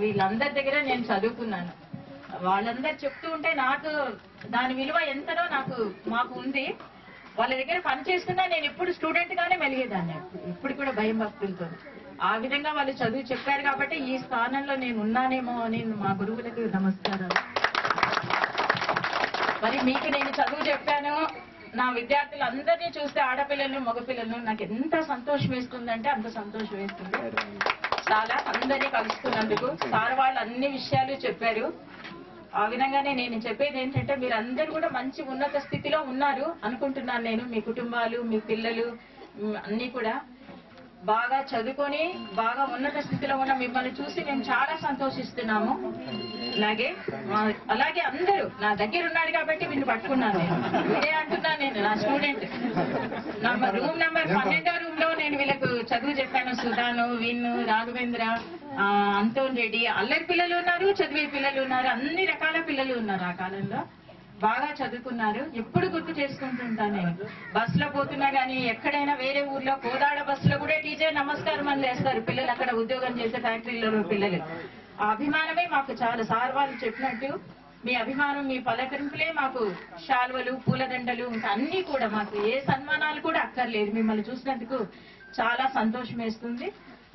వీళ్ళందరి దగ్గర నేను చదువుకున్నాను. వాళ్ళందరూ చెప్తూ ఉంటే నాకు దాని విలువ ఎంతనో మాకు ఉంది. వాళ్ళ దగ్గర పని చేస్తున్నా నేను ఎప్పుడు స్టూడెంట్ గానే మెలిగేదాన్ని, ఇప్పుడు కూడా భయం భక్తులతో. ఆ విధంగా వాళ్ళు చదువు చెప్పారు కాబట్టి ఈ స్థానంలో నేను ఉన్నానేమో అని మా గురువులకు నమస్కారాలు. మరి మీకు నేను చదువు చెప్పాను, నా విద్యార్థులందరినీ చూస్తే ఆడపిల్లలు మగపిల్లలు నాకు ఎంత సంతోషం వేస్తుందంటే అంత సంతోషం వేస్తుంది. చాలా అందరినీ కలుసుకున్నందుకు సార్ వాళ్ళు అన్ని విషయాలు చెప్పారు. ఆ విధంగానే నేను చెప్పేది ఏంటంటే మీరందరూ కూడా మంచి ఉన్నత స్థితిలో ఉన్నారు అనుకుంటున్నాను నేను. మీ కుటుంబాలు, మీ పిల్లలు అన్ని కూడా బాగా చదువుకొని బాగా ఉన్నత స్థితిలో ఉన్న మిమ్మల్ని చూసి మేము చాలా సంతోషిస్తున్నాము. అలాగే అందరూ నా దగ్గర ఉన్నాడు కాబట్టి వీళ్ళు పట్టుకున్నాను. నేను ఇదే అంటున్నాను, నేను నా స్టూడెంట్. రూమ్ నెంబర్ 12వ రూమ్ లో నేను వీళ్ళకు చదువు చెప్పాను. సుధాను, విన్ను, రాఘవేంద్ర, అంతోన్ రెడ్డి, అల్లరి పిల్లలు ఉన్నారు, చదివే పిల్లలు ఉన్నారు, అన్ని రకాల పిల్లలు ఉన్నారు. ఆ కాలంలో బాగా చదువుకున్నారు. ఎప్పుడు గుర్తు చేసుకుంటుంటాను నేను. బస్సులో పోతున్నా గానీ ఎక్కడైనా వేరే ఊర్లో కోదాడ బస్సులో కూడా టీచర్ నమస్కారం అని చేస్తారు పిల్లలు, అక్కడ ఉద్యోగం చేసే ఫ్యాక్టరీలో పిల్లలు. ఆ అభిమానమే మాకు చాలా. సార్ వాళ్ళు చెప్పినట్టు మీ అభిమానం, మీ పలకరింపులే మాకు శాల్వలు, పూలదండలు, ఇంకా అన్ని కూడా మాకు ఏ సన్మానాలు కూడా అక్కర్లేదు. మిమ్మల్ని చూసినందుకు చాలా సంతోషం వేస్తుంది.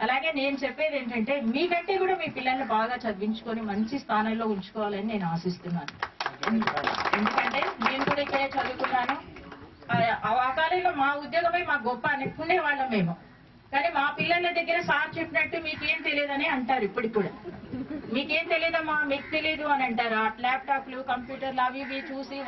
అలాగే నేను చెప్పేది ఏంటంటే మీకంటే కూడా మీ పిల్లల్ని బాగా చదివించుకొని మంచి స్థానంలో ఉంచుకోవాలని నేను ఆశిస్తున్నాను. ఎందుకంటే నేను కూడా ఇక్కడే చదువుకున్నాను. ఆ కాలంలో మా ఉద్యోగమై మాకు గొప్ప అనుకునే వాళ్ళం మేము. కానీ మా పిల్లల దగ్గర సార్ చెప్పినట్టు మీకేం తెలియదని అంటారు. ఇప్పటికి కూడా మీకేం తెలియదమ్మా, మీకు తెలియదు అని అంటారు. ఆ ల్యాప్టాప్లు, కంప్యూటర్లు అవి ఇవి చూసి